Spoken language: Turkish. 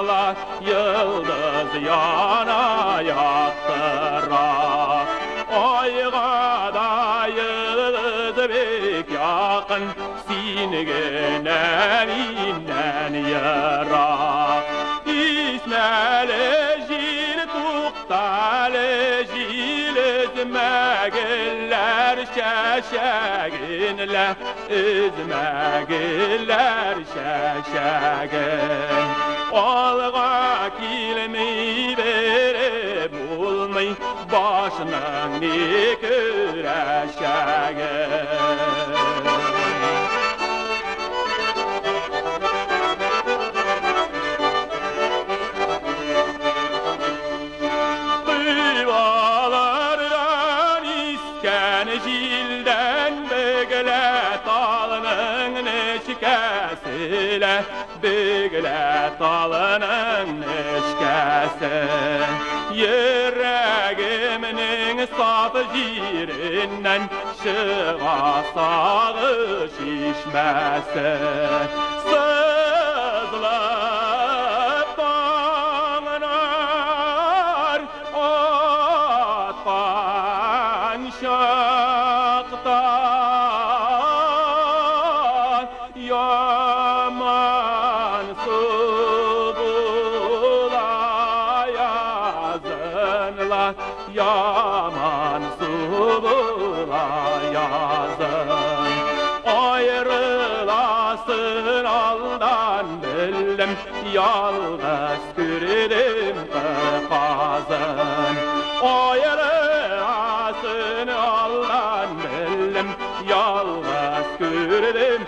sakla, yıldız yana yaktıra. Ayga da yıldız bek yakın, sinigenen innen yırak. İsmeli jil tuqtalı jil izmegiller şeşeginle, izmegiller şeşegin. Olga kilmeyi verip bulmay, başının ne küreşegin. Jilden beglet alının neşkesiyle, beglet alının neşkesi. Yüreğiminin saf jirinden çığa sağı şişmesi. Sızlıp bağlar atkan şaktan, yaman su bulayazınlar, yaman su bulayazın. Ayrılasın aldan bildim, yalnız kürdüm kazın. Ayrılasın aldan bildim, yalnız kürdüm